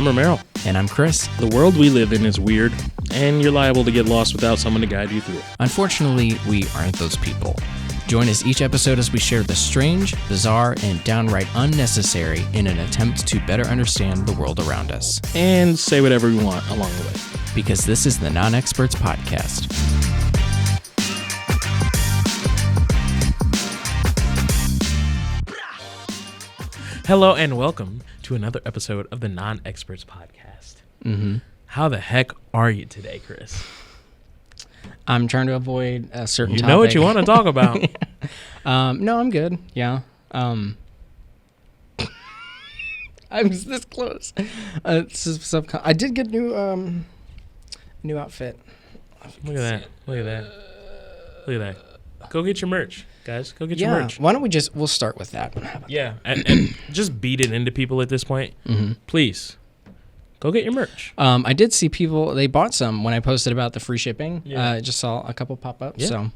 I'm Romero. And I'm Chris. The world we live in is weird, and you're liable to get lost without someone to guide you through it. Unfortunately, we aren't those people. Join us each episode as we share the strange, bizarre, and downright unnecessary in an attempt to better understand the world around us. And say whatever we want along the way. Because this is the Non-Experts Podcast. Hello and welcome to another episode of the Non-Experts Podcast. Mm-hmm. How the heck are you today, Chris? I'm trying to avoid a certain topic. You know what you want to talk about. No, I'm good. Yeah. I was this close. I did get new outfit. Look at that. Go get your merch, guys. Go get your merch. Why don't we'll start with that. Yeah, and just beat it into people at this point. Mm-hmm. Please, go get your merch. I did see people, they bought some when I posted about the free shipping. Yeah. I just saw a couple pop up, Yeah. so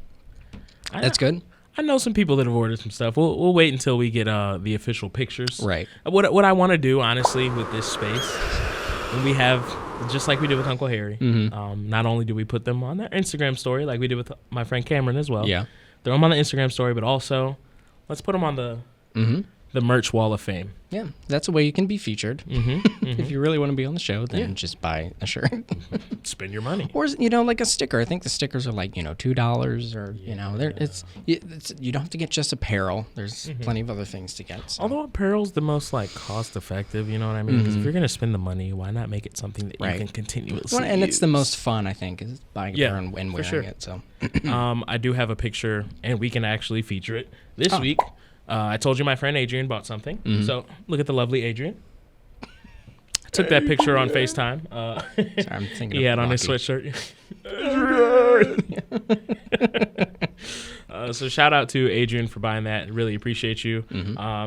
that's good. I know some people that have ordered some stuff. We'll wait until we get the official pictures. Right. What I want to do, honestly, with this space, when we have, just like we did with Uncle Harry, not only do we put them on their Instagram story, like we did with my friend Cameron as well. Yeah. Throw them on the Instagram story, but also let's put them on the merch wall of fame. Yeah, that's a way you can be featured. If you really want to be on the show, then just buy a shirt. Spend your money. Or, like a sticker. I think the stickers are like, $2 or, you don't have to get just apparel. There's plenty of other things to get. So. Although apparel's the most cost effective, you know what I mean? Because if you're going to spend the money, why not make it something that you can continuously and use? it's the most fun, I think, is buying apparel and wearing it. So, I do have a picture, and we can actually feature it this week. I told you my friend Adrian bought something. So look at the lovely Adrian. I took that picture on FaceTime. Sorry, I'm thinking he had on his sweatshirt. So shout out to Adrian for buying that. Really appreciate you.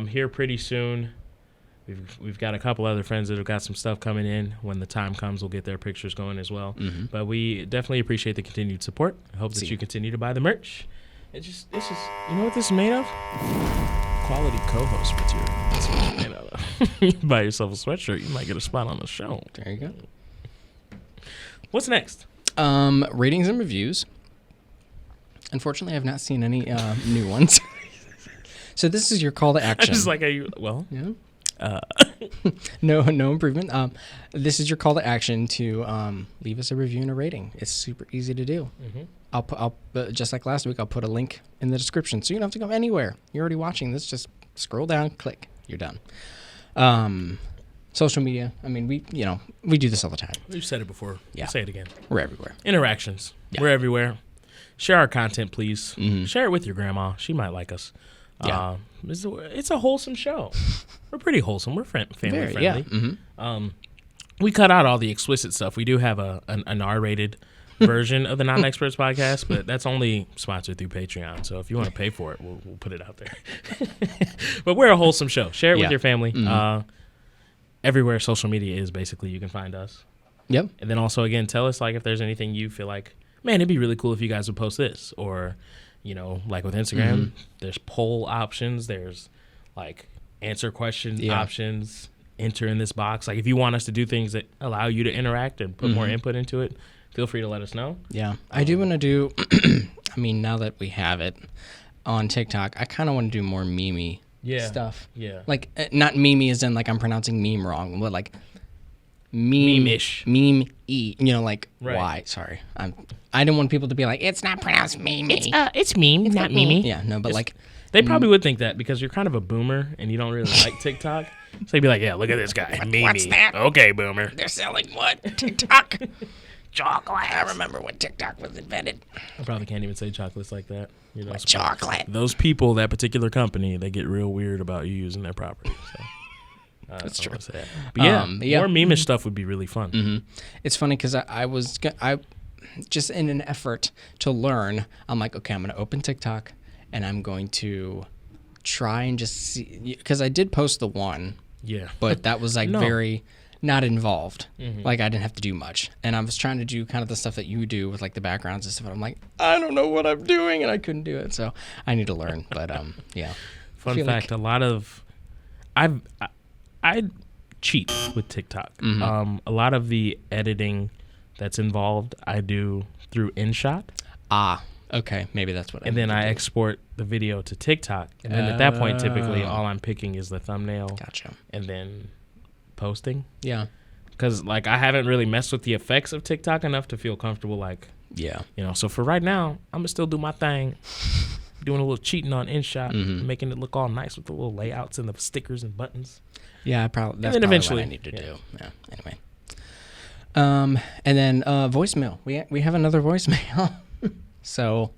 Here pretty soon. We've got a couple other friends that have got some stuff coming in. When the time comes, we'll get their pictures going as well. But we definitely appreciate the continued support. I hope that you continue to buy the merch. It's just, you know what this is made of? Quality co-host material. That's what it's made out of. You buy yourself a sweatshirt, you might get a spot on the show. There you go. What's next? Ratings and reviews. Unfortunately, I've not seen any new ones. So this is your call to action. I'm just like, yeah. No improvement. This is your call to action to leave us a review and a rating. It's super easy to do. I'll just like last week, I'll put a link in the description, so you don't have to go anywhere. You're already watching this. Just scroll down, click. You're done. Social media. I mean, we do this all the time. We've said it before. Yeah. Say it again. We're everywhere. Interactions. Yeah. We're everywhere. Share our content, please. Share it with your grandma. She might like us. Yeah. It's a wholesome show. We're pretty wholesome. We're family friendly. Yeah. We cut out all the explicit stuff. We do have an R-rated version of the Non-Experts Podcast, but that's only sponsored through Patreon. So if you want to pay for it, we'll put it out there. But we're a wholesome show. Share it with your family. Everywhere social media is, basically, you can find us. Yep. And then also, again, tell us if there's anything you feel like, man, it'd be really cool if you guys would post this. Or, like with Instagram, there's poll options. There's answer question options. Enter in this box. If you want us to do things that allow you to interact and put more input into it, feel free to let us know. Yeah. I do want to do, now that we have it on TikTok, I kind of want to do more meme stuff. Yeah. Not meme as in I'm pronouncing meme wrong, but meme-ish. Meme-y. Right. Why? Sorry. I didn't want people to be like, it's not pronounced meme. It's meme, not meme. Yeah, no, but they probably would think that because you're kind of a boomer and you don't really like TikTok. So they'd be like, yeah, look at this guy. What's that? Okay, boomer. They're selling what? TikTok? Chocolate. I remember when TikTok was invented. I probably can't even say chocolates like that. Chocolate. Those people, that particular company, they get real weird about you using their property. So that's true. But more meme-ish stuff would be really fun. It's funny because I just in an effort to learn, I'm like, okay, I'm going to open TikTok and I'm going to try and just see, because I did post the one. Yeah. But that was very not involved. I didn't have to do much. And I was trying to do kind of the stuff that you do with the backgrounds and stuff. And I'm like, I don't know what I'm doing, and I couldn't do it. So I need to learn. But yeah. Fun fact: a lot of I cheat with TikTok. Mm-hmm. A lot of the editing that's involved, I do through InShot. Okay, maybe that's what. And then I export the video to TikTok, and then at that point, typically all I'm picking is the thumbnail. Gotcha. And then posting. Yeah. Because like I haven't really messed with the effects of TikTok enough to feel comfortable. Like, yeah, So for right now, I'm gonna still do my thing, doing a little cheating on InShot, making it look all nice with the little layouts and the stickers and buttons. Yeah, that's probably eventually what I need to do. Yeah. Anyway. And then voicemail. We have another voicemail. So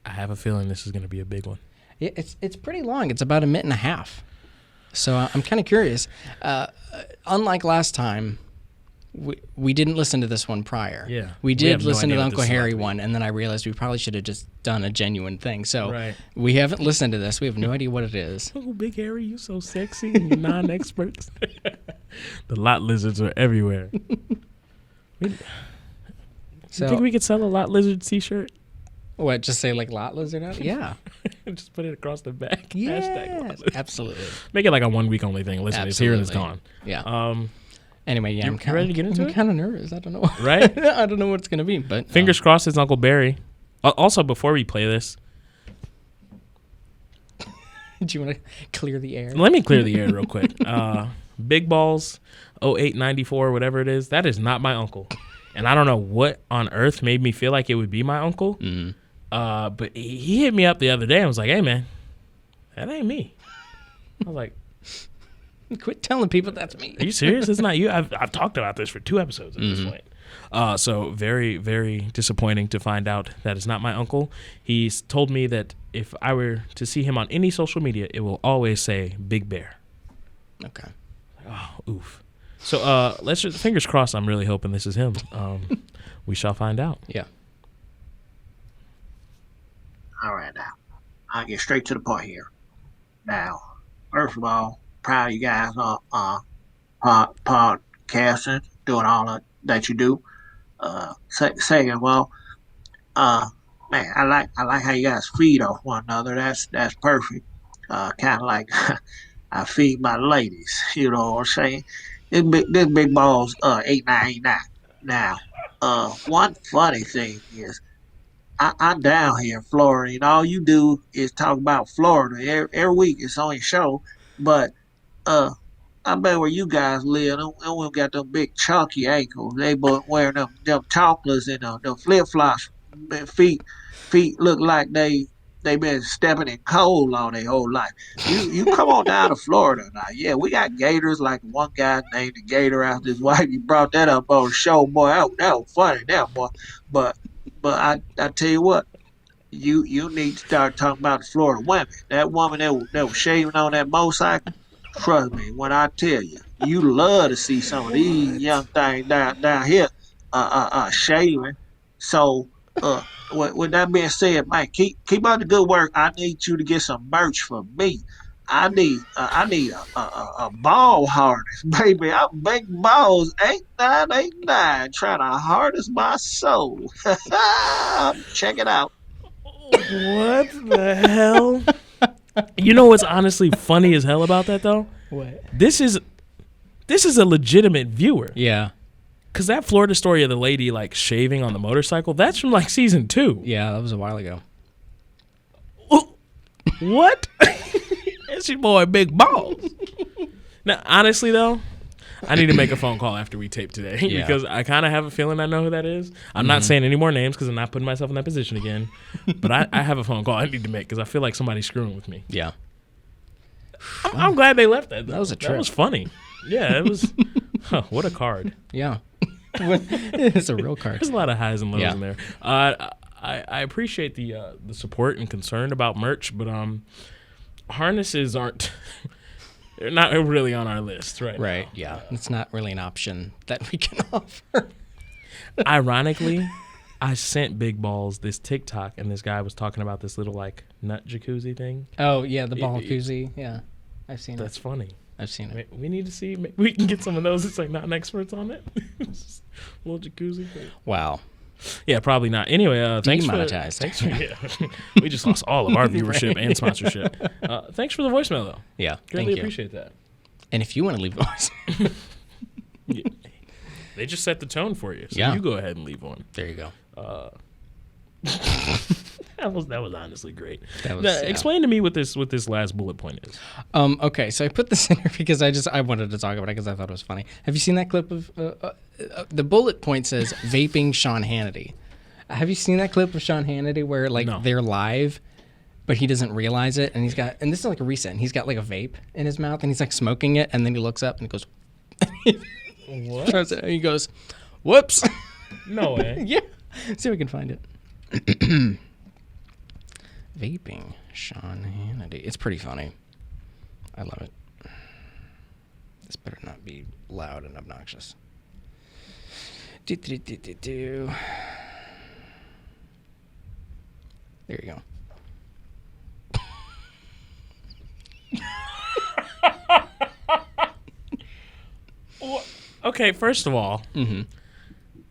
I have a feeling this is gonna be a big one. It's pretty long. It's about a minute and a half. So I'm kind of curious. Unlike last time, we didn't listen to this one prior. Yeah. We did listen to the what Uncle this is Harry like. one, and then I realized we probably should have just done a genuine thing. So Right. we haven't listened to this. We have no idea what it is. Oh, Big Harry, you so sexy, and you non-experts. The lot lizards are everywhere. You think we could sell a lot lizard T-shirt? What? Just say like lot lizard out? Yeah. Just put it across the back. Yes, #LotLizard. absolutely. Make it like a 1 week only thing. Listen, it's here and it's gone. Yeah. Anyway, yeah, You ready to get into I'm it? kind of nervous. I don't know. Right? I don't know what it's gonna be, but Fingers crossed it's Uncle Barry. Also, before we play this, do you want to clear the air? let me clear the air real quick. Big Balls 0894, whatever it is, that is not my uncle. And I don't know what on earth made me feel like it would be my uncle. Mm-hmm. But he hit me up the other day and was like, hey, man, that ain't me. I was like, Quit telling people that's me. are you serious? It's not you? I've talked about this for 2 episodes at this point. So very, very disappointing to find out that it's not my uncle. He's told me that if I were to see him on any social media, it will always say Big Bear. Okay. Oh, oof. So let's just, fingers crossed, I'm really hoping this is him. We shall find out. Yeah. All right, now I'll get straight to the point here. Now, first of all, proud of you guys on podcasting, doing all that you do. Second, well, man, I like how you guys feed off one another. That's perfect. Kind of like I feed my ladies. You know what I'm saying? This big balls 8989. Now, one funny thing is, I'm down here in Florida, and all you do is talk about Florida every week. It's on your show, but I bet where you guys live, we got them big chunky ankles. They both wearing them chocolates and them flip flops. Feet look like they been stepping in coal all their whole life. You come on down to Florida now. Yeah, we got gators. Like one guy named the Gator after his wife. You brought that up on the show, boy. That was funny, that boy. But I tell you what, you need to start talking about the Florida women. That woman that was shaving on that motorcycle. Trust me when I tell you, you love to see some of these young things down here shaving. So with that being said, man, keep up the good work. I need you to get some merch for me. I need a ball harness, baby. I'm big balls 8989 trying to harness my soul. Check it out. What the hell? You know what's honestly funny as hell about that though? What? This is a legitimate viewer. Yeah. Cause that Florida story of the lady like shaving on the motorcycle, that's from like season 2. Yeah, that was a while ago. What? It's your boy Big Balls. Now, honestly though, I need to make a phone call after we tape today because I kind of have a feeling I know who that is. I'm not saying any more names because I'm not putting myself in that position again. But I have a phone call I need to make because I feel like somebody's screwing with me. Yeah. I'm glad they left that. Though. That was a trip. That was funny. Yeah, it was. What a card. Yeah. It's a real card. There's a lot of highs and lows Yeah. in there. I appreciate the support and concern about merch, but harnesses aren't. They're not really on our list right now. Right, yeah. It's not really an option that we can offer. Ironically, I sent Big Balls this TikTok, and this guy was talking about this little like nut jacuzzi thing. Oh, yeah, the ball koozie. Yeah, I've seen That's it. funny. I've seen it. We need to see. We can get some of those. It's like not experts on it. Little jacuzzi thing. Wow. Yeah, probably not. Anyway, thanks Demonetized. Thanks for we just lost all of our viewership and sponsorship. Thanks for the voicemail though. Yeah, Greatly thank you. appreciate that. And if you want to leave a voice, They just set the tone for you. So Yeah. you go ahead and leave one. There you go. That was honestly great. That was, Now, explain to me what this last bullet point is. Okay, so I put this in here because I wanted to talk about it because I thought it was funny. Have you seen that clip of the bullet point says vaping Sean Hannity? Have you seen that clip of Sean Hannity where like No. they're live, but he doesn't realize it, and this is like a recent. He's got like a vape in his mouth, and he's like smoking it, and then he looks up and he goes, What? He goes, "Whoops." No way. Yeah. See if we can find it. Vaping Sean Hannity. It's pretty funny. I love it. This better not be loud and obnoxious. There you go. Okay, first of all,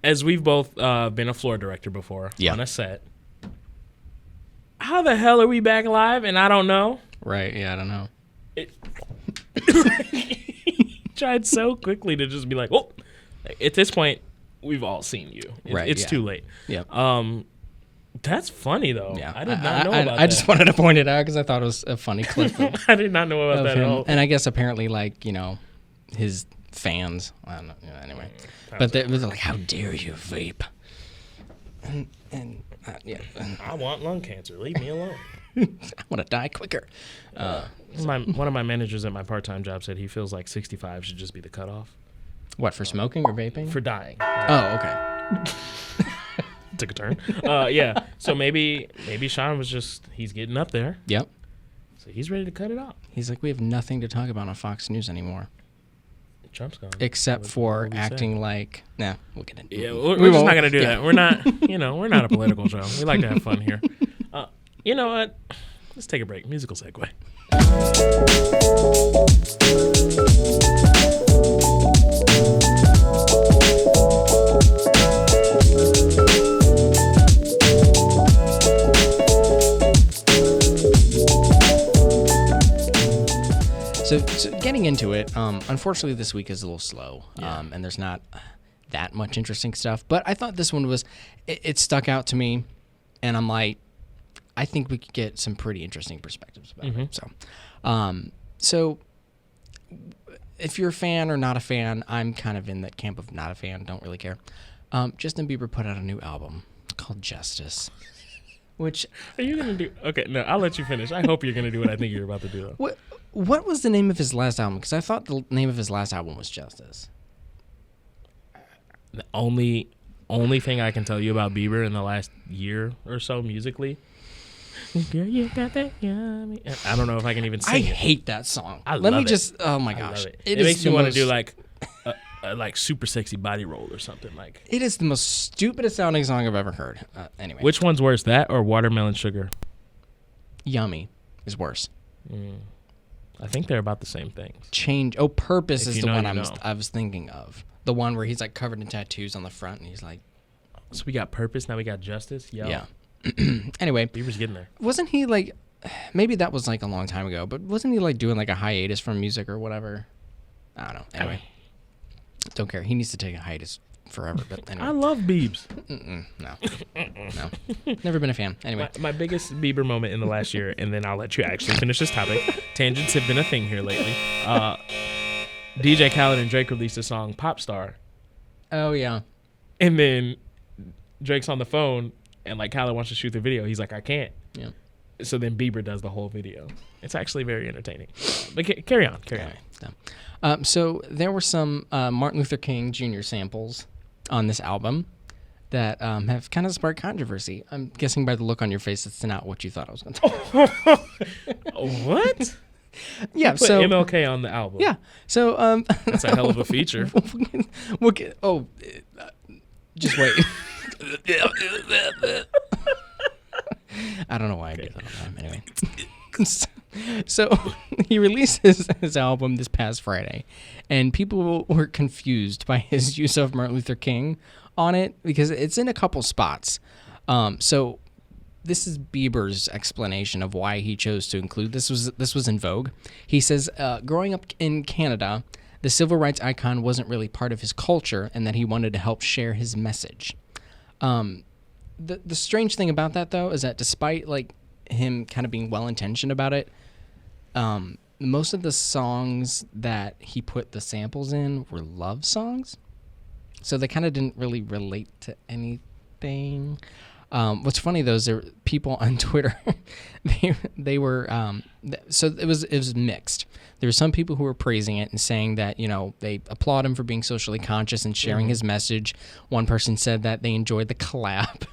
as we've both been a floor director before Yeah. on a set, how the hell are we back live and I don't know? Right, yeah, I don't know. Tried so quickly to just be like, oh, at this point, we've all seen you. Right, It's yeah. too late. Yeah. That's funny, though. Yeah. I did not know about I that. just wanted to point it out because I thought it was a funny clip I did not know about of that at him. all. And I guess apparently, like, his fans, I don't know, anyway. But they was like, how dare you vape? And yeah. I want lung cancer. Leave me alone. I want to die quicker. One of my managers at my part-time job said he feels like 65 should just be the cutoff What, for smoking or vaping? for dying. Oh, okay. Took a turn. Yeah. So maybe Sean was he's getting up there. Yep. So he's ready to cut it off. He's like, we have nothing to talk about on Fox News anymore. Trump's gone. Except What for we say? acting like... Nah, we'll get into it. Yeah, we're just won't. not going to do Yeah. that. We're not, we're not a political show. We like to have fun here. You know what? Let's take a break. Musical segue. So getting into it, unfortunately this week is a little slow, and there's not that much interesting stuff. But I thought this one was, it stuck out to me, and I'm like, I think we could get some pretty interesting perspectives about it. So if you're a fan or not a fan, I'm kind of in that camp of not a fan, don't really care. Justin Bieber put out a new album called Justice, which... Are you going to do... Okay, no, I'll let you finish. I hope you're going to do what I think you're about to do, though. What was the name of his last album? Because I thought the name of his last album was Justice. The only thing I can tell you about Bieber in the last year or so musically... Girl, you got that yummy... I don't know if I can even I sing it. hate that song. I Let me love it. just... Oh, my I gosh. love it. It is makes the me want to most- do like super sexy body roll or something like. It is the most stupidest sounding song I've ever heard. Anyway. Which one's worse, that or watermelon sugar? Yummy is worse. I think they're about the same things. Change. Oh, Purpose If is you the know, one you know. I was thinking of. The one where he's like covered in tattoos on the front and he's like, So we got purpose, now we got justice. Yo, yeah. Anyway, Bieber's getting there. wasn't he like, maybe that was like a long time ago, but wasn't he like doing like a hiatus from music or whatever? I don't know. Anyway, don't care. He needs to take a hiatus forever. But anyway, I love Biebs. no, never been a fan. Anyway, My biggest Bieber moment in the last year, and then I'll let you actually finish this topic. Tangents have been a thing here lately. DJ Khaled and Drake released a song, Pop Star, oh yeah, and then Drake's on the phone, and like Khaled wants to shoot the video. He's like, I can't. yeah. So then Bieber does the whole video. It's actually very entertaining. But carry on. Anyway, so there were some Martin Luther King Jr. samples on this album that have kind of sparked controversy. I'm guessing by the look on your face, it's not what you thought I was going to talk about. What? Yeah, Put so MLK on the album. yeah, so That's a hell of a feature. we'll get, just wait. I don't know why I do that all the time. Anyway, so he released his album this past Friday, and people were confused by his use of Martin Luther King on it because it's in a couple spots. So this is Bieber's explanation of why he chose to include this was in Vogue. He says, growing up in Canada, the civil rights icon wasn't really part of his culture and that he wanted to help share his message. The strange thing about that, though, is that despite like him kind of being well-intentioned about it, most of the songs that he put the samples in were love songs. So they kind of didn't really relate to anything. What's funny though is there were people on Twitter. they were so it was mixed. There were some people who were praising it and saying that they applaud him for being socially conscious and sharing his message. One person said that they enjoyed the clap.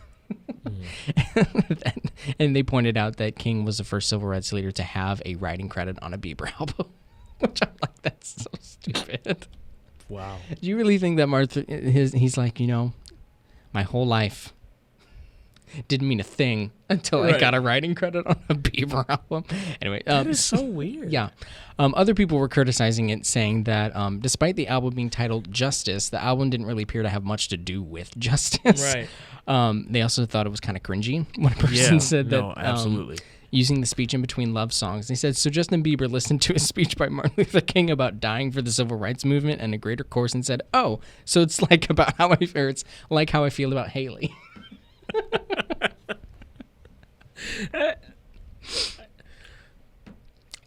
And they pointed out that King was the first civil rights leader to have a writing credit on a Bieber album, which I'm like, that's so stupid. Wow. Do you really think that he's like, my whole life didn't mean a thing until I got a writing credit on a Bieber album? Anyway. That is so weird. Yeah. Other people were criticizing it, saying that despite the album being titled Justice, the album didn't really appear to have much to do with justice. Right. They also thought it was kind of cringy. One person said that absolutely. Using the speech in between love songs. They said, so Justin Bieber listened to a speech by Martin Luther King about dying for the civil rights movement and a greater cause and said, oh, so it's like about how it's like how I feel about Haley.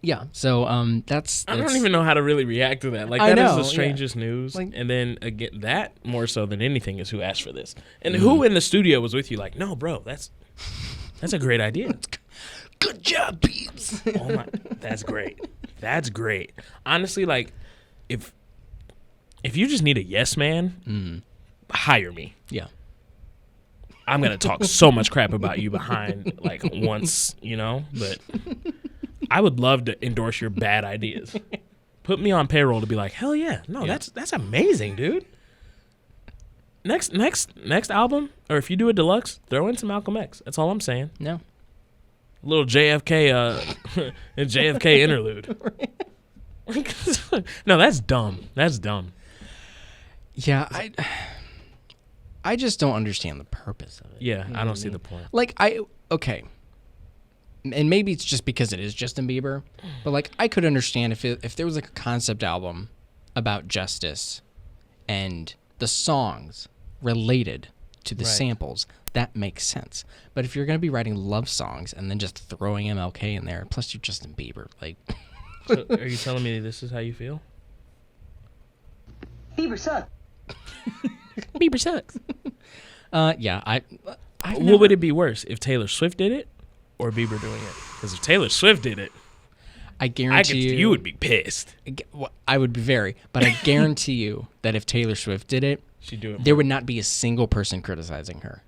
Yeah, so that's I don't even know how to really react to that. Like, that is the strangest news. Like, and then again, that more so than anything is who asked for this. And who in the studio was with you like, no, bro, that's a great idea. Good job, Beebs. Oh my, that's great. That's great. Honestly, like, if you just need a yes man, hire me. Yeah. I'm going to talk so much crap about you behind, like, once, but I would love to endorse your bad ideas. Put me on payroll to be like, hell yeah. No, that's amazing, dude. Next album, or if you do a deluxe, throw in some Malcolm X. That's all I'm saying. No. A little JFK, JFK interlude. No, that's dumb. That's dumb. Yeah, I just don't understand the purpose of it. Yeah, I don't see the point. Like, okay. And maybe it's just because it is Justin Bieber, but like I could understand if there was like a concept album about justice and the songs related to the samples, that makes sense. But if you're going to be writing love songs and then just throwing MLK in there, plus you're Justin Bieber, like. So are you telling me this is how you feel? Bieber sucks. Bieber sucks. Yeah, what would it be worse if Taylor Swift did it or Bieber doing it? Because if Taylor Swift did it, I guarantee you would be pissed. I would be very, but I guarantee you that if Taylor Swift did it, she'd do it. There would not be a single person criticizing her.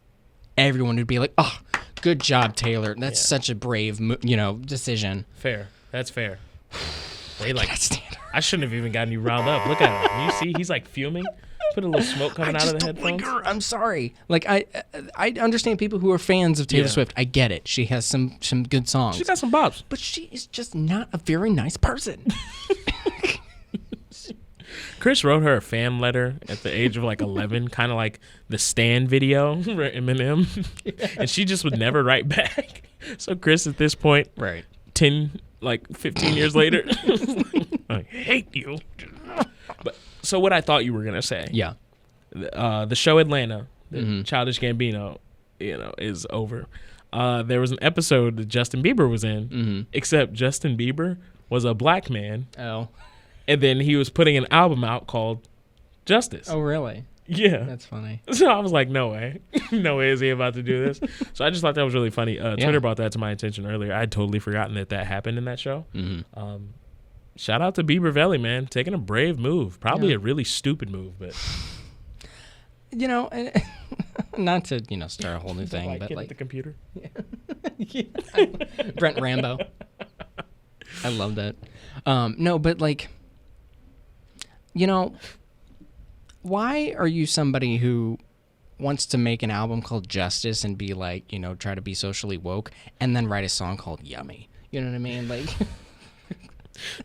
Everyone would be like, "Oh, good job, Taylor. That's such a brave, decision." Fair. That's fair. I shouldn't have even gotten you riled up. Look at him. You see, he's like fuming. Put a little smoke coming out of the headphones. Like her. I'm sorry. Like I understand people who are fans of Taylor Swift. I get it. She has some good songs. She got some bops. But she is just not a very nice person. Chris wrote her a fan letter at the age of like 11, kind of like the Stan video for Eminem, and she just would never write back. So Chris, at this point, 15 years later, I hate you. But so what I thought you were gonna say, the show Atlanta, Childish Gambino, is over. There was an episode that Justin Bieber was in, except Justin Bieber was a black man. Oh. And then he was putting an album out called Justice. Oh, really? Yeah. That's funny. So I was like, no way. No way is he about to do this. So I just thought that was really funny. Twitter brought that to my attention earlier. I'd totally forgotten that happened in that show. Shout out to Bieber Valley, man. Taking a brave move. Probably a really stupid move, but... not to, start a whole new thing, but like... the computer? Brent Rambo. I love that. No, but like... why are you somebody who wants to make an album called Justice and be like, try to be socially woke and then write a song called Yummy? You know what I mean? Like,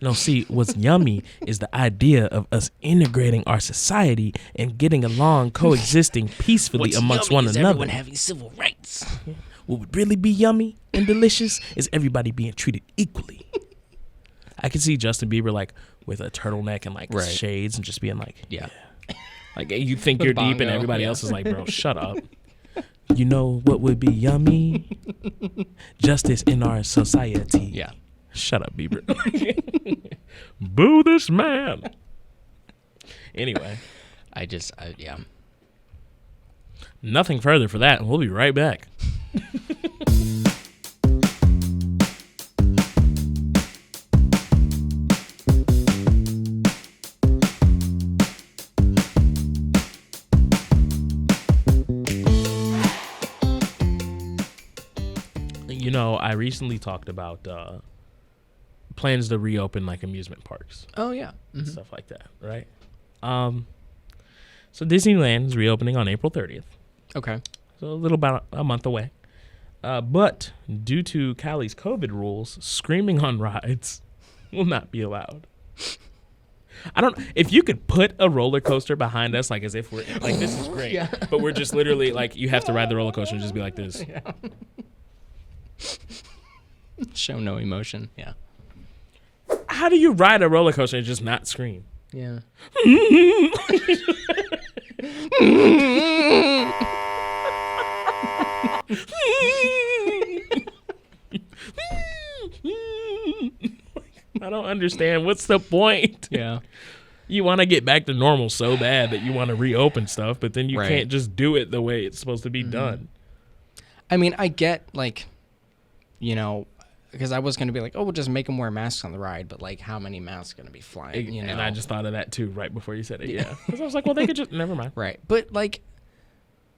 no, see, what's yummy is the idea of us integrating our society and getting along, coexisting peacefully amongst one another. Everyone having civil rights. What would really be yummy and delicious is everybody being treated equally. I can see Justin Bieber like, with a turtleneck and like Right. shades and just being like, Yeah. like you think With you're a deep and bongo, everybody yeah. else is like, bro, shut up. You know what would be yummy? Justice in our society. Yeah. Shut up, Bieber. Boo this man. Anyway, Yeah. nothing further for that. We'll be right back. You know, I recently talked about plans to reopen like amusement parks. Oh yeah. And stuff like that, right? So Disneyland is reopening on April 30th, Okay. so a little about a month away. But due to Cali's COVID rules, screaming on rides will not be allowed. I don't. If you could put a roller coaster behind us, like as if we're like this is great, Yeah. but we're just literally like you have to ride the roller coaster and just be like this. Show no emotion. Yeah. How do you ride a roller coaster and just not scream? Yeah. I don't understand. What's the point? Yeah. You want to get back to normal so bad that you want to reopen stuff, but then you Right. can't just do it the way it's supposed to be done. I mean, I get like, you know, because I was going to be like, oh, we'll just make them wear masks on the ride, but like, how many masks going to be flying? You know, And I just thought of that too right before you said it. Yeah, because I was like, well, they could just never mind. right. But like,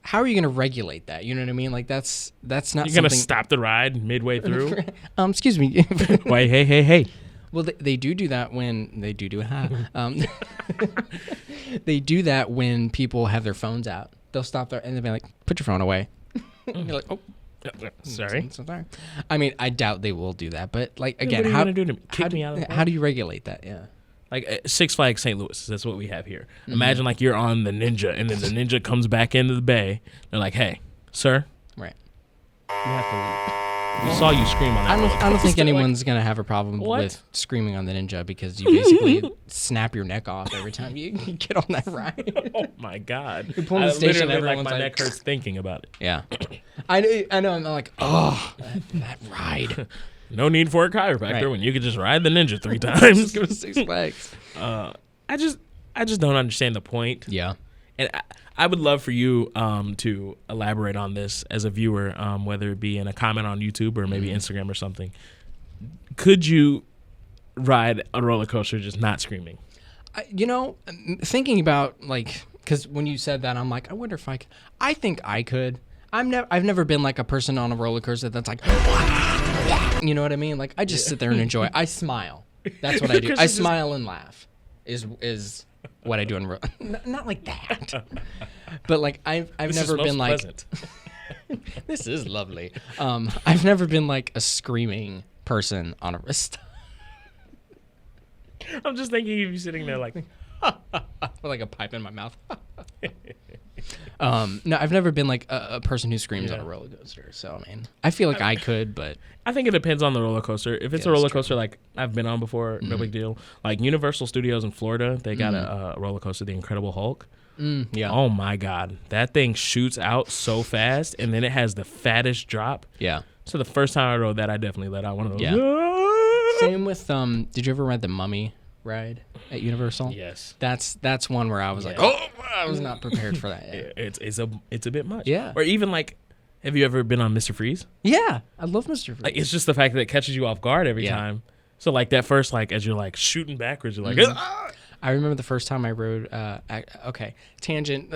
how are you going to regulate that? You know what I mean? Like, that's not You're something. gonna stop the ride midway through. Excuse me. Wait, hey. Well, they do that when they do it. They do that when people have their phones out. They'll stop there and they'll be like, "Put your phone away." You're like, "Oh, Sorry. sorry." I mean, I doubt they will do that. But like What again, are you how gonna do to me? Kick me out of the how do you regulate that? Yeah. Like Six Flags St. Louis. That's what we have here. Imagine like you're on the Ninja, and then the Ninja comes back into the bay. They're like, "Hey, sir, Right. you have to leave. We saw you scream on that." I don't think roller anyone's gonna have a problem What? with screaming on the Ninja because you basically snap your neck off every time you get on that ride. coaster. Oh my god! You're pulling the station, literally, everyone's my like- neck hurts thinking about it. Yeah. I know. I'm like, oh, that ride. No need for a chiropractor Right. when you could just ride the Ninja 3 Just times. go to Six Flags. I just don't understand the point. Yeah. And I would love for you to elaborate on this as a viewer, whether it be in a comment on YouTube or maybe Instagram or something. Could you ride a roller coaster just not screaming? You know, thinking about like, because when you said that, I'm like, I wonder if I think I could. I've never been like a person on a roller coaster that's like, you know what I mean? Like, I just sit there and enjoy. I smile. That's what I do. 'Cause I you just- smile and laugh. Is what I do in not like that. But like I've This never is most been like pleasant. this is lovely. I've never been like a screaming person on a wrist. I'm just thinking of you sitting there like, With like a pipe in my mouth. No, I've never been like a person who screams on a roller coaster. So I mean, I feel like I could, but I think it depends on the roller coaster. If it's Yeah, a roller that's true. coaster like I've been on before, no big deal. Like Universal Studios in Florida, they got a roller coaster, the Incredible Hulk. yeah, Oh my God, that thing shoots out so fast, and then it has the fattest drop. yeah. So the first time I rode that, I definitely let out one of those. Yeah. "Ah!" Same with Did you ever ride the Mummy ride at Universal? Yes. That's one where I was like, Yeah. oh, I was not prepared for that. Yeah, It's a bit much. Yeah. Or even like, have you ever been on Mr. Freeze? yeah, I love Mr. Freeze. Like, it's just the fact that it catches you off guard every Yeah. time. So like that first, like as you're like shooting backwards, you're like, "Ah!" I remember the first time I rode. Okay, tangent.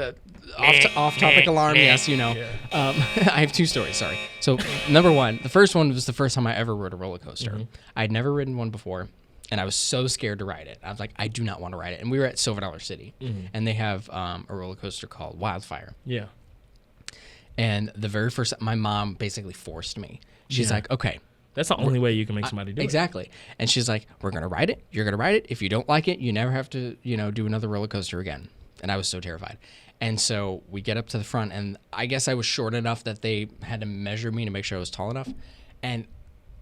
Off topic alarm. Yes, you know. I have two stories. Sorry. So number one, the first one was the first time I ever rode a roller coaster. I'd never ridden one before, and I was so scared to ride it. I was like, I do not want to ride it. And we were at Silver Dollar City, and they have a roller coaster called Wildfire. Yeah. And the very first, my mom basically forced me. She's Yeah. like, okay. That's the only way you can make somebody do it. Exactly. And she's like, we're going to ride it. You're going to ride it. If you don't like it, you never have to, do another roller coaster again. And I was so terrified. And so we get up to the front, and I guess I was short enough that they had to measure me to make sure I was tall enough. And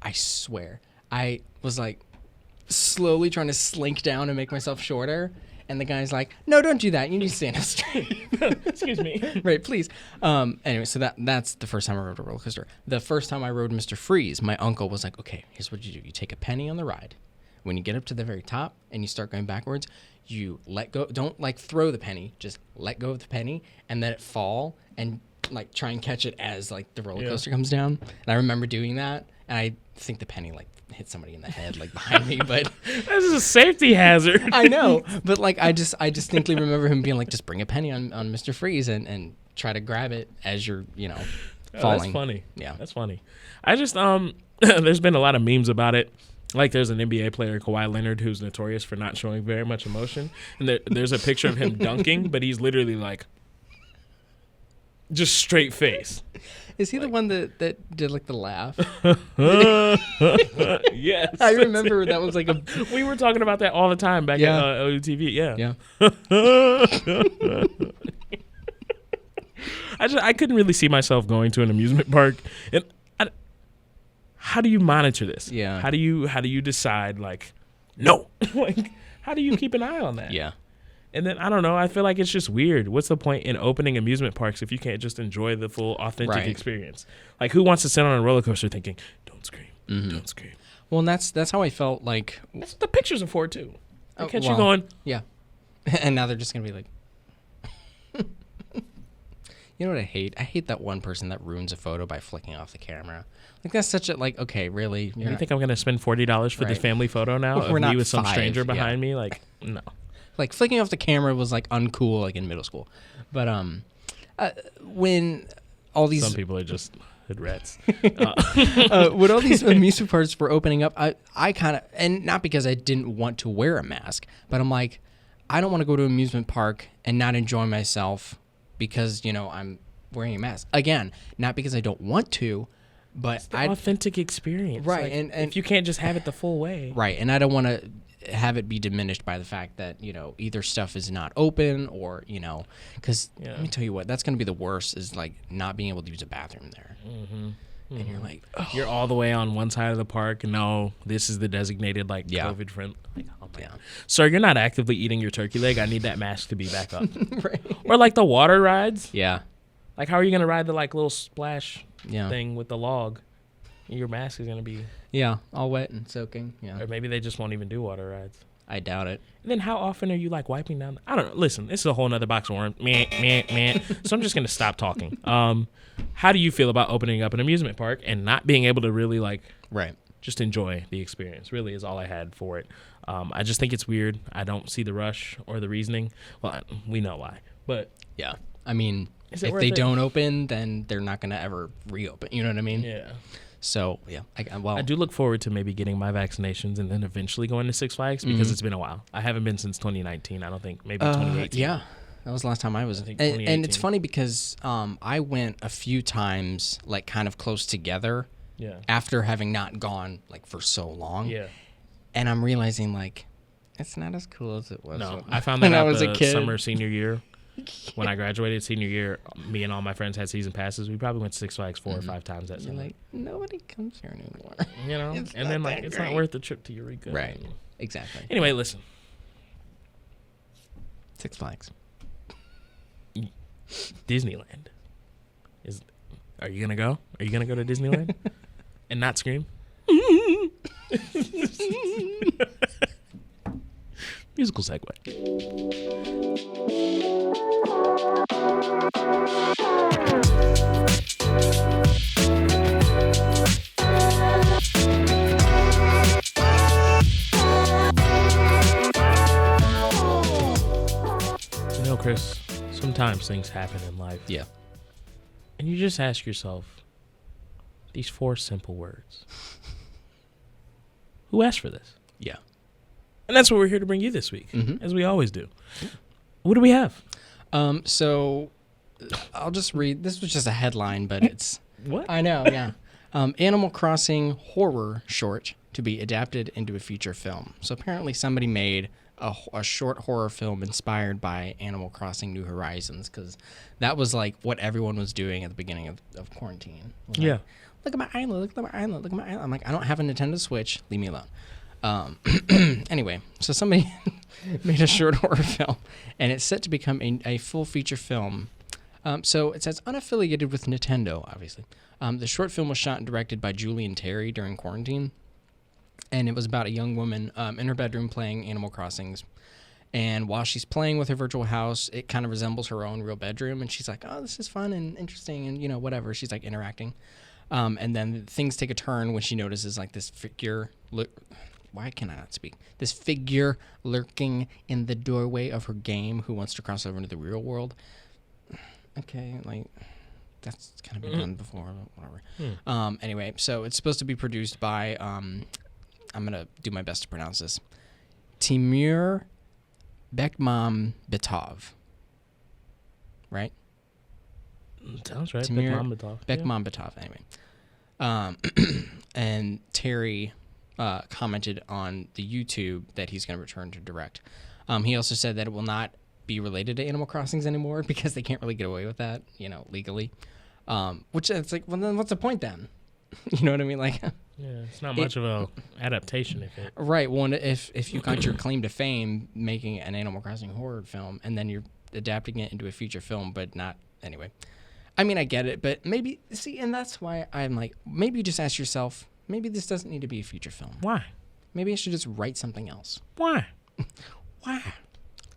I swear, I was like, slowly trying to slink down and make myself shorter. And the guy's like, "No, don't do that. You need to stand up straight." Excuse me. Right, please. Anyway, so that's the first time I rode a roller coaster. The first time I rode Mr. Freeze, my uncle was like, "Okay, here's what you do. You take a penny on the ride. When you get up to the very top and you start going backwards, you let go. Don't like throw the penny. Just let go of the penny and let it fall and like try and catch it as like the roller coaster comes down." And I remember doing that, and I think the penny like hit somebody in the head like behind me, but This is a safety hazard. I know, but like I distinctly remember him being like, "Just bring a penny on Mr. Freeze and try to grab it as you're falling." That's funny. Yeah, That's funny. I just there's been a lot of memes about it. Like there's an NBA player, Kawhi Leonard, who's notorious for not showing very much emotion, and there's a picture of him dunking, but he's literally like just straight face. Is he the one that did like the laugh? Yes, I remember that was like a. We were talking about that all the time back at OUTV. Yeah. I couldn't really see myself going to an amusement park. And how do you monitor this? Yeah. How do you decide like no? Like how do you keep an eye on that? Yeah. And then I don't know. I feel like it's just weird. What's the point in opening amusement parks if you can't just enjoy the full authentic Right. experience? Like who wants to sit on a roller coaster thinking, "Don't scream, don't scream"? Well, and that's how I felt like. That's what the pictures are for too. They catch you well, going. Yeah. And now they're just gonna be like. You know what I hate? I hate that one person that ruins a photo by flicking off the camera. Like that's such a like. Okay, really? You think I'm gonna spend $40 for this Right. family photo now of We're me not with some 5, stranger behind me? Like no. Like flicking off the camera was like uncool like in middle school, but when all these Some people are just hood rats. when all these amusement parks were opening up, I kind of, and not because I didn't want to wear a mask, but I'm like, I don't want to go to an amusement park and not enjoy myself because I'm wearing a mask. Again, not because I don't want to, but Authentic experience, Right, Like, and if you can't just have it the full way, right, and I don't want to have it be diminished by the fact that either stuff is not open or because let me tell you what, that's going to be the worst is like not being able to use a bathroom there. And you're like, oh. You're all the way on one side of the park, and no, this is the designated like COVID friendly. Like, oh man, sir, you're not actively eating your turkey leg. I need that mask to be back up. Right. Or like the water rides. Yeah. Like, how are you gonna ride the like little splash Yeah. thing with the log? Your mask is gonna be. Yeah, all wet and soaking. Yeah. Or maybe they just won't even do water rides. I doubt it. And then how often are you like wiping down? I don't know. Listen, this is a whole nother box of worms. Meh, meh, meh. So I'm just gonna stop talking. How do you feel about opening up an amusement park and not being able to really like Right. just enjoy the experience? Really is all I had for it. I just think it's weird. I don't see the rush or the reasoning. Well, we know why, but Yeah. I mean, Is it if worth they it? don't open, then they're not going to ever reopen. You know what I mean? yeah. So, yeah. I do look forward to maybe getting my vaccinations and then eventually going to Six Flags because it's been a while. I haven't been since 2019. I don't think. Maybe 2018. Yeah. That was the last time I was. think And it's 2018. funny because I went a few times, like, kind of close together Yeah. after having not gone, like, for so long. Yeah. And I'm realizing, like, it's not as cool as it was. No, I found when that I out was the a kid. summer senior year. When I graduated senior year, me and all my friends had season passes. We probably went to Six Flags 4 or 5 times that You're summer. like, nobody comes here anymore. You know, It's and not then like that it's great. not worth the trip to Eureka. Right. Exactly. Anyway, listen. Six Flags. Disneyland are you gonna go? Are you gonna go to Disneyland and not scream? Musical segue. You know, Chris, sometimes things happen in life. Yeah. And you just ask yourself these 4 simple words. Who asked for this? Yeah. And that's what we're here to bring you this week, Mm-hmm. as we always do. What do we have? So I'll just read. This was just a headline, but it's. What? I know, yeah. Animal Crossing horror short to be adapted into a feature film. So apparently somebody made a short horror film inspired by Animal Crossing New Horizons because that was like what everyone was doing at the beginning of quarantine. Was like, Yeah. look at my island, look at my island, look at my island. I'm like, I don't have a Nintendo Switch. Leave me alone. Anyway, so somebody made a short horror film, and it's set to become a full feature film. So it says unaffiliated with Nintendo, obviously. The short film was shot and directed by Julie and Terry during quarantine, and it was about a young woman in her bedroom playing Animal Crossings. And while she's playing with her virtual house, it kind of resembles her own real bedroom, and she's like, "Oh, this is fun and interesting," and whatever. She's like interacting, and then things take a turn when she notices like this figure. Why can I not speak? This figure lurking in the doorway of her game who wants to cross over into the real world. Okay, like, that's kind of been done before, but whatever. Anyway, so it's supposed to be produced by, I'm going to do my best to pronounce this, Timur Bekmambetov. Right? Sounds right. Timur Bekmambetov. Bekmambetov, anyway. And Terry commented on the YouTube that he's going to return to direct. He also said that it will not be related to Animal Crossings anymore because they can't really get away with that, legally. Which it's like, well, then what's the point then? You know what I mean? Like, yeah, it's not much of a adaptation. Right. Well, if you got your claim to fame making an Animal Crossing horror film and then you're adapting it into a feature film, but not anyway. I mean, I get it, but maybe and that's why I'm like, maybe you just ask yourself, maybe this doesn't need to be a feature film. Why? Maybe I should just write something else. Why? Why?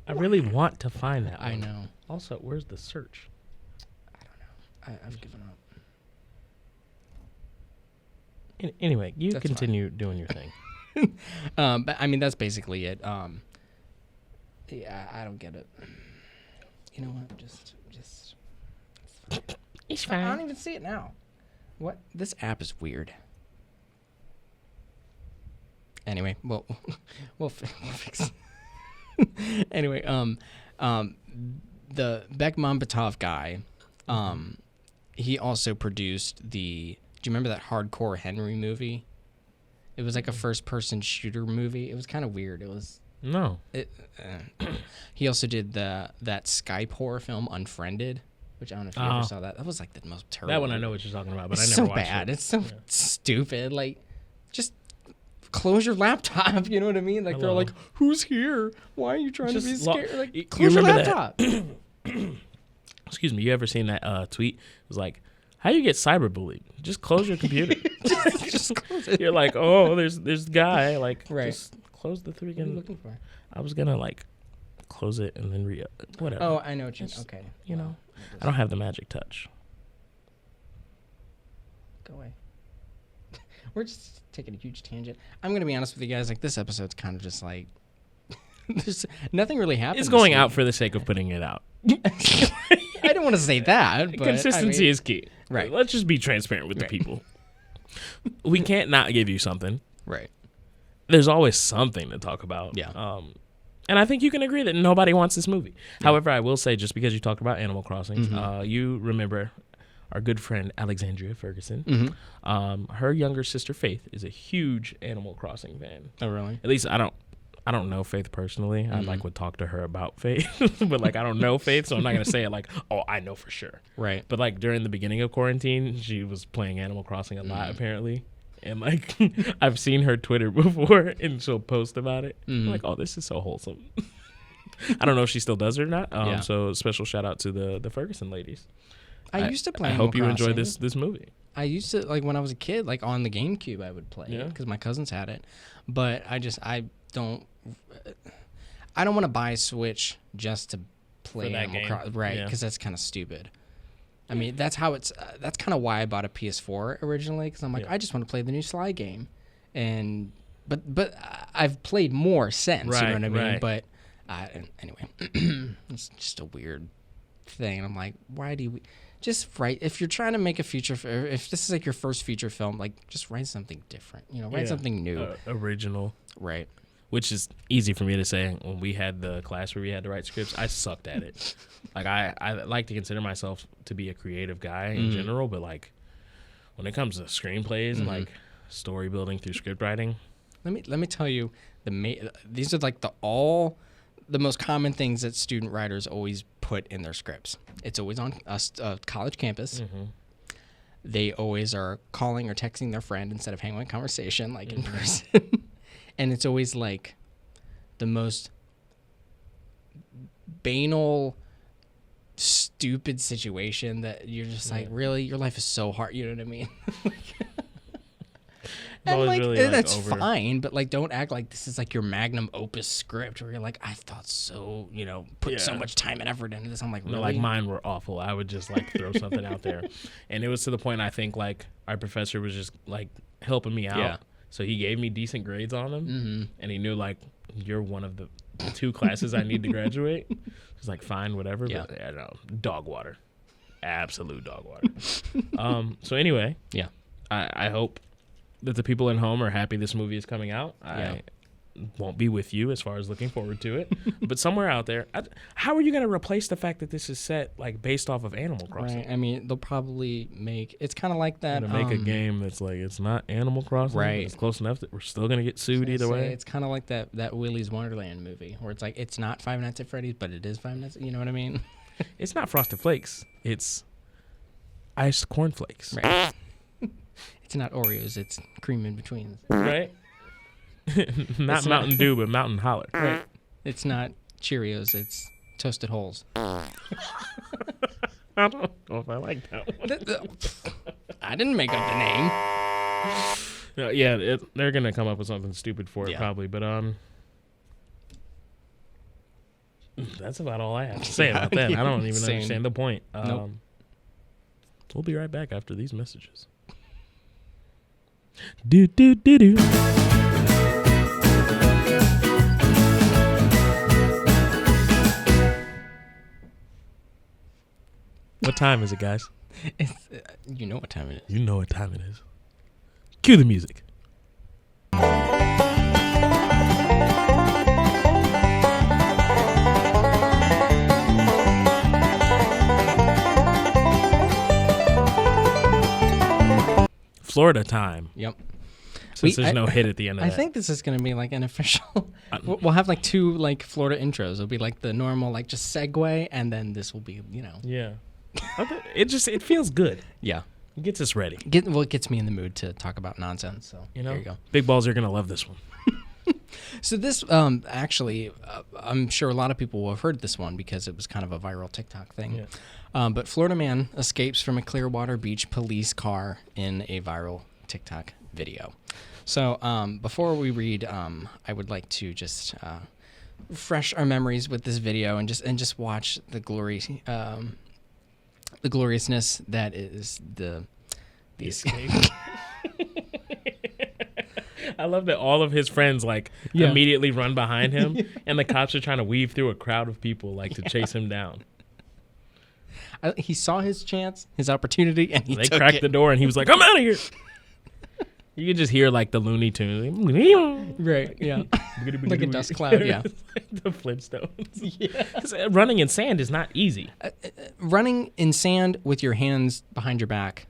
I really want to find that one. I know. Also, where's the search? I don't know. I've given up. Anyway, you That's continue doing your thing. But I mean, that's basically it. Yeah, I don't get it. You know what? Just. It's fine. I don't even see it now. What? This app is weird. Anyway, well, we'll fix it. Anyway, the Bekmambetov guy, he also produced the. Do you remember that Hardcore Henry movie? It was like a first-person shooter movie. It was kind of weird. It was. No. He also did that Skype horror film Unfriended, which I don't know if you ever saw that. That was like the most terrible. That one I know what you're talking about, but It's I never so watched bad. it. It's so stupid. Like, just close your laptop. You know what I mean? Like, Hello. they're like, "Who's here? Why are you trying to be Just scared?" Like, you close your remember laptop. Excuse me. You ever seen that tweet? It was like, how do you get cyberbullied? Just close your computer. just close it. You're like, oh, there's this guy. Like, Right. just close the What are you freaking. looking for? I was gonna close it and then whatever. Oh, I know what you. Just, Okay. you know, Well, I don't have the magic touch. Go away. We're just taking a huge tangent. I'm gonna be honest with you guys. Like, this episode's kind of just like there's nothing really happened. It's this going week. out for the sake of putting it out. I don't want to say that, but Consistency is key. Right. Let's just be transparent with the Right. people. We can't not give you something. right. There's always something to talk about. Yeah. And I think you can agree that nobody wants this movie. Yeah. However, I will say, just because you talked about Animal Crossing, you remember our good friend Alexandria Ferguson. Her younger sister Faith is a huge Animal Crossing fan. Oh, really? At least I don't know Faith personally. I would talk to her about Faith, but I don't know Faith, so I'm not gonna say it like, oh, I know for sure. Right. But during the beginning of quarantine, she was playing Animal Crossing a lot apparently, and I've seen her Twitter before, and she'll post about it. I'm like, oh, this is so wholesome. I don't know if she still does it or not. Yeah. So special shout out to the Ferguson ladies. I used to play. I Animal hope you enjoy Crossing. this movie. I used to when I was a kid, on the GameCube, I would play it because my cousins had it. But I don't want to buy a Switch just to play that Animal game. Crossing, right? Yeah. Because that's kind of stupid. I mean, that's how it's. That's kind of why I bought a PS4 originally, because I'm like, I just want to play the new Sly game, but I've played more since. You know what I mean? Right. But anyway, it's just a weird thing. And I'm like, why do we? Just write, if you're trying to make a feature, if this is your first feature film, just write something different, write something new. Original. Right. Which is easy for me to say. When we had the class where we had to write scripts, I sucked at it. I like to consider myself to be a creative guy in general, but when it comes to screenplays and story building through script writing. Let me tell you, these are the most common things that student writers always put in their scripts. It's always on a college campus. They always are calling or texting their friend instead of hanging on a conversation in person. and it's always like the most banal, stupid situation that you're just like, really, your life is so hard. You know what I mean? And always like, really, like, that's over. fine, but like, don't act like this is like your magnum opus script where you're like, I thought so, put so Yeah. much time and effort into this. I'm like, really? No, like mine were awful. I would just like throw something out there, and it was to the point I think like our professor was just like helping me out. Yeah. So he gave me decent grades on them, Mm-hmm. and he knew like you're one of the 2 classes I need to graduate. It's like fine, whatever. Yeah. But no, dog water, absolute dog water. So anyway, Yeah. I hope that the people at home are happy this movie is coming out. Yeah. I won't be with you as far as looking forward to it, but somewhere out there, how are you going to replace the fact that this is set like based off of Animal Crossing? Right. I mean, they'll probably it's kind of like that. To make a game that's like it's not Animal Crossing, Right. but it's close enough that we're still going to get sued either way. It's kind of like that Willy's Wonderland movie where it's like, it's not Five Nights at Freddy's, but it is Five Nights. You know what I mean? It's not Frosted Flakes. It's iced cornflakes, Right. It's not Oreos, it's cream in between. right? Not It's Mountain Dew, but Mountain Holler. Right. It's not Cheerios, it's Toasted Holes. I don't know if I like that one. I didn't make up the name. No, yeah, they're gonna come up with something stupid for it Yeah. probably, but that's about all I have to say about that. I don't even Same. understand the point. Nope. We'll be right back after these messages. Do do do do. What time is it, guys? It's, you know what time it is. You know what time it is. Cue the music. Florida time. Yep. Since there's no hit at the end of I that. think this is going to be like an official. We'll have like 2 like Florida intros. It'll be like the normal like just segue, and then this will be Yeah. It feels good. yeah. It gets us ready. It gets me in the mood to talk about nonsense. So there you go. Big balls are gonna love this one. So this actually, I'm sure a lot of people will have heard this one because it was kind of a viral TikTok thing. Yeah. But Florida man escapes from a Clearwater Beach police car in a viral TikTok video. So before we read, I would like to just refresh our memories with this video and just watch the gloriousness that is the escape. I love that all of his friends Yeah. immediately run behind him, and the cops are trying to weave through a crowd of people to chase him down. He saw his chance, his opportunity, and They took cracked it. the door, and he was like, "I'm out of here." You could just hear the Looney Tunes, Right, yeah. Like a dust cloud, yeah. Like the Flintstones. Yeah. 'Cause, running in sand is not easy. Running in sand with your hands behind your back.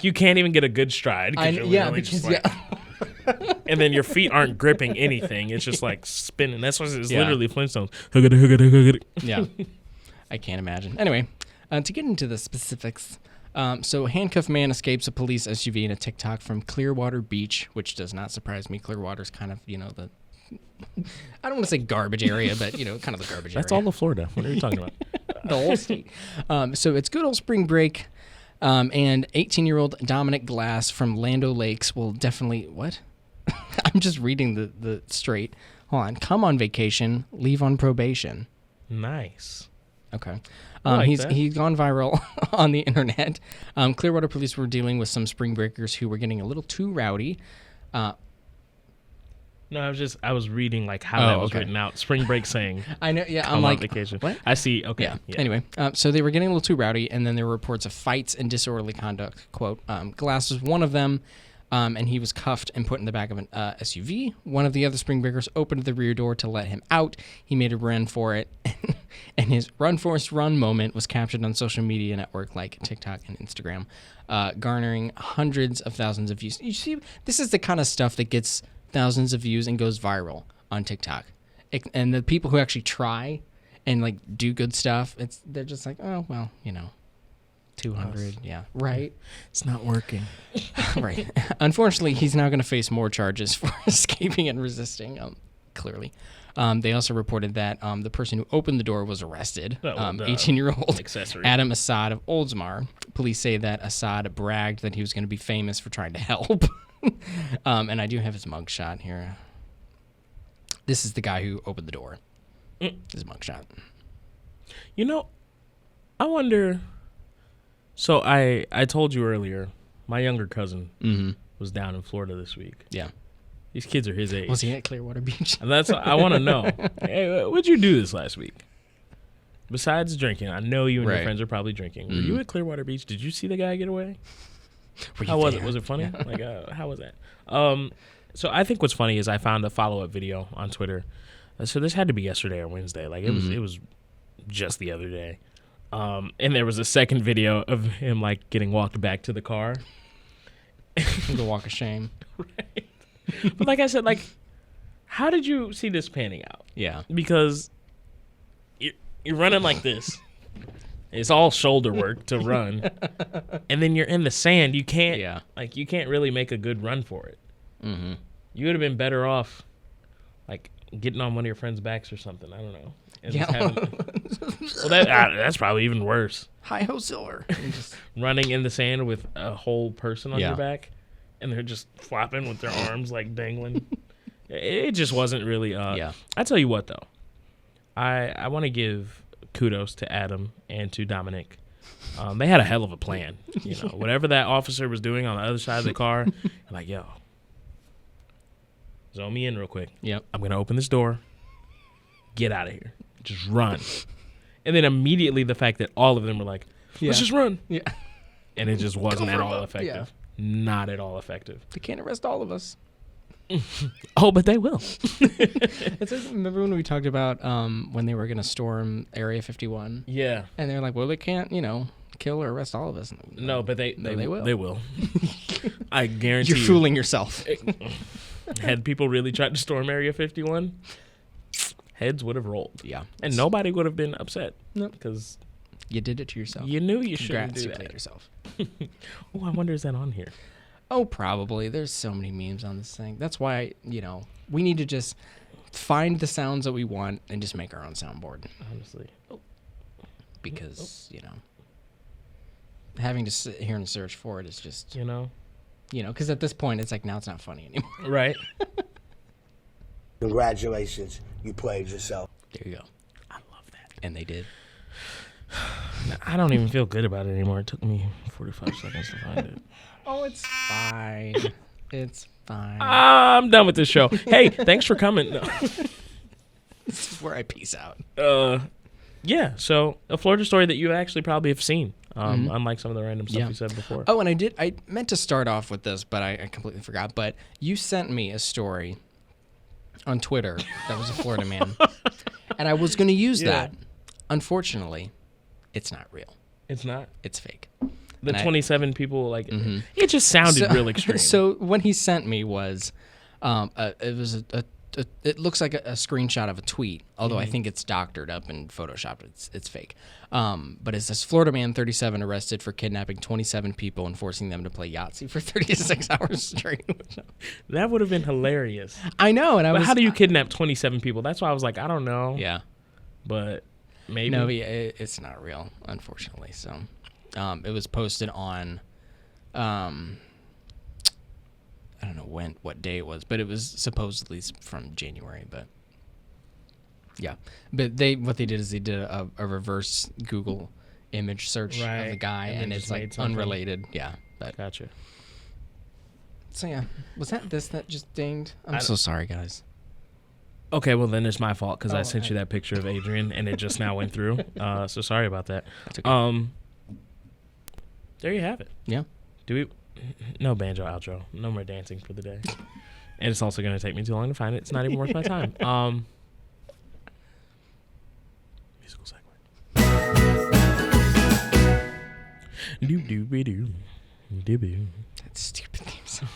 You can't even get a good stride. 'Cause you're literally just and then your feet aren't gripping anything. It's just spinning. That's what it's Yeah. literally Flintstones. Huggada. Yeah. I can't imagine. Anyway, to get into the specifics, so handcuffed man escapes a police SUV in a TikTok from Clearwater Beach, which does not surprise me. Clearwater's kind of, the I don't want to say garbage area, but kind of the garbage That's area. all of Florida. What are you talking about? The whole state. So it's good old spring break, and 18-year-old Dominic Glass from Lando Lakes will definitely what? I'm just reading the straight. Hold on. Come on vacation, leave on probation. Nice. Okay. I like that. He's gone viral on the internet. Clearwater police were dealing with some spring breakers who were getting a little too rowdy. No, I was reading how that was okay. written out. Spring break saying, I know. Yeah, "Come I'm on like vacation." what? I see. Okay. Yeah. Anyway, so they were getting a little too rowdy, and then there were reports of fights and disorderly conduct. Quote: Glass was one of them, and he was cuffed and put in the back of an SUV. One of the other spring breakers opened the rear door to let him out. He made a run for it, and his run, Forrest, run moment was captured on social media network like TikTok and Instagram, garnering hundreds of thousands of views. You see, this is the kind of stuff that gets thousands of views and goes viral on TikTok. And the people who actually try and do good stuff, they're just like, oh well, 200. Yeah. Right. It's not working. Right. Unfortunately, he's now going to face more charges for escaping and resisting. Clearly. They also reported that the person who opened the door was arrested. 18-year-old Adam Assad of Oldsmar. Police say that Assad bragged that he was going to be famous for trying to help. And I do have his mugshot here. This is the guy who opened the door. His mugshot. You know, I wonder. So I told you earlier, my younger cousin was down in Florida this week. Yeah. These kids are his age. Was he at Clearwater Beach? And that's I want to know. Hey, what'd you do this last week? Besides drinking, I know you and your friends are probably drinking. Were you at Clearwater Beach? Did you see the guy get away? How was it? Was it funny? Yeah. Like, how was that? So I think what's funny is I found a follow-up video on Twitter. So this had to be yesterday or Wednesday. Like it was just the other day. And there was a second video of him like getting walked back to the car. The walk of shame. Right. But like I said, like, how did you see this panning out? Yeah. Because you're running like this. It's all shoulder work to run. And then you're in the sand. You can't you can't really make a good run for it. Mm-hmm. You would have been better off like getting on one of your friends' backs or something. I don't know. And well, that's probably even worse. Hi-ho silver. Running in the sand with a whole person on your back. And they're just flopping with their arms like dangling. It just wasn't really. I tell you what though, I want to give kudos to Adam and to Dominic. They had a hell of a plan. You know, whatever that officer was doing on the other side of the car, I'm like, yo, zone me in real quick. Yep. I'm gonna open this door. Get out of here. Just run. And then immediately the fact that all of them were like, let's just run. Yeah. And it just wasn't at all effective. Yeah. Not at all effective. They can't arrest all of us. Oh, but they will. Remember when we talked about when they were going to storm Area 51? Yeah. And they're like, well, they can't, kill or arrest all of us. No, but they will. They will. I guarantee You're fooling yourself. Had people really tried to storm Area 51, heads would have rolled. Yeah. And nobody would have been upset. No. Because you did it to yourself. You knew you shouldn't do You that. played yourself. Oh, I wonder, is that on here? Oh, probably. There's so many memes on this thing. That's why, we need to just find the sounds that we want and just make our own soundboard. Honestly. Because, having to sit here and search for it is just, because at this point, it's like, now it's not funny anymore. Right. Congratulations. You played yourself. There you go. I love that. And they did. I don't even feel good about it anymore. It took me 45 seconds to find it. Oh, it's fine. It's fine. I'm done with this show. Hey, thanks for coming. No. This is where I peace out. Yeah, so a Florida story that you actually probably have seen, unlike some of the random stuff you said before. Oh, and I meant to start off with this, but I completely forgot. But you sent me a story on Twitter that was a Florida man. And I was going to use that. Unfortunately, it's not real. It's not? It's fake. The 27 people, it just sounded real extreme. So what he sent me was, it looks like a screenshot of a tweet, although I think it's doctored up and photoshopped. It's fake. But it says, Florida man 37 arrested for kidnapping 27 people and forcing them to play Yahtzee for 36 hours straight. That would have been hilarious. I know. But how do you kidnap 27 people? That's why I was like, I don't know. Yeah. But maybe. No, it's not real, unfortunately. So it was posted on, I don't know what day it was, but it was supposedly from January. But yeah, but what they did is they did a reverse Google image search of the guy, and it's like unrelated. Yeah, but gotcha. So yeah, was that just dinged? I'm so sorry, guys. Okay, well then it's my fault because I sent you that picture of Adrian and it just now went through. So sorry about that. That's okay. There you have it. Yeah. No banjo outro. No more dancing for the day. And it's also going to take me too long to find it. It's not even worth my time. Musical segue. That stupid theme song.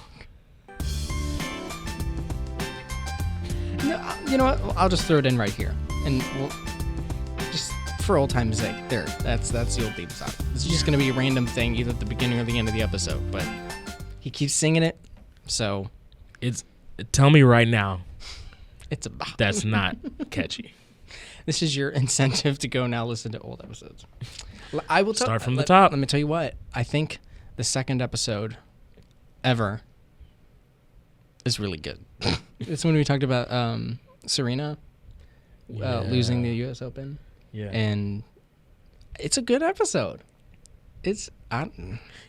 No, you know what? I'll just throw it in right here, and we'll just for old time's sake, that's the old theme song. It's just gonna be a random thing, either at the beginning or the end of the episode. But he keeps singing it, so Tell me right now it's about. that's not catchy. This is your incentive to go now listen to old episodes. I will Start from the top. Let me tell you what. I think the second episode ever is really good. It's when we talked about Serena losing the U.S. Open. Yeah. And it's a good episode. You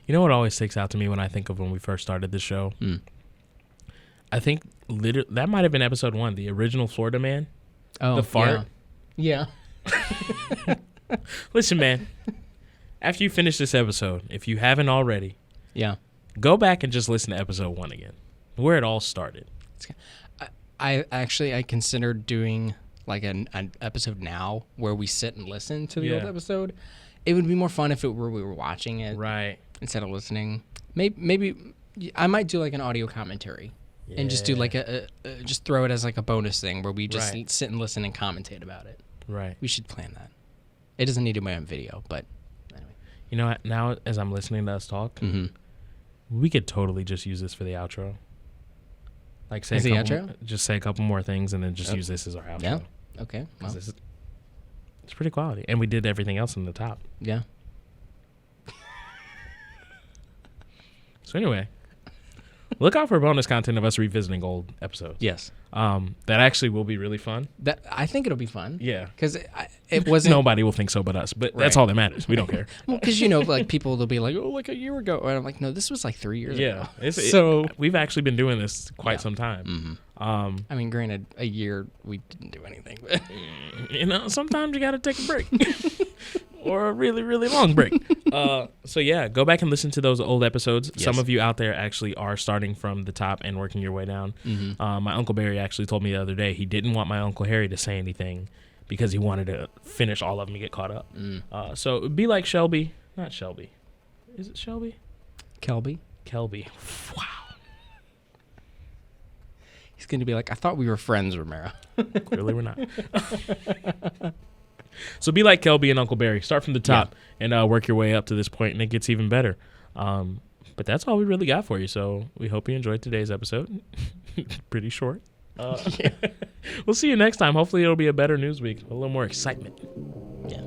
know what always sticks out to me when I think of when we first started the show? I think that might have been episode 1, the original Florida man. Oh, the fart. Yeah. Listen, man, after you finish this episode, if you haven't already, Yeah. go back and just listen to episode 1 again, where it all started. I considered doing like an episode now where we sit and listen to the old episode. It would be more fun if we were watching it, Right. instead of listening. Maybe I might do like an audio commentary and just do like just throw it as like a bonus thing where we just sit and listen and commentate about it. Right. We should plan that. It doesn't need to be on video, but anyway. You know what? Now, as I'm listening to us talk, we could totally just use this for the outro. Like say just say a couple more things and then just use this as our outro. Yeah. Okay. Well. It's pretty quality, and we did everything else in the top. Yeah. So anyway, look out for bonus content of us revisiting old episodes. Yes. That actually will be really fun. I think it'll be fun. Yeah. Because it wasn't. Nobody will think so but us, but that's all that matters. We don't care. Well, because like people will be like, oh, like a year ago, and I'm like, no, this was like 3 years ago. Yeah. We've actually been doing this quite some time. I mean, granted, a year we didn't do anything, but sometimes you got to take a break. Or a really, really long break. So yeah, go back and listen to those old episodes. Yes. Some of you out there actually are starting from the top and working your way down. My Uncle Barry actually told me the other day he didn't want my Uncle Harry to say anything because he wanted to finish all of them and get caught up. So be like Shelby. Not Shelby. Is it Shelby? Kelby. Wow. He's going to be like, I thought we were friends, Romero. Clearly we're not. So be like Kelby and Uncle Barry. Start from the top and work your way up to this point, and it gets even better. But that's all we really got for you. So we hope you enjoyed today's episode. Pretty short. We'll see you next time. Hopefully it'll be a better news week. A little more excitement. Yeah.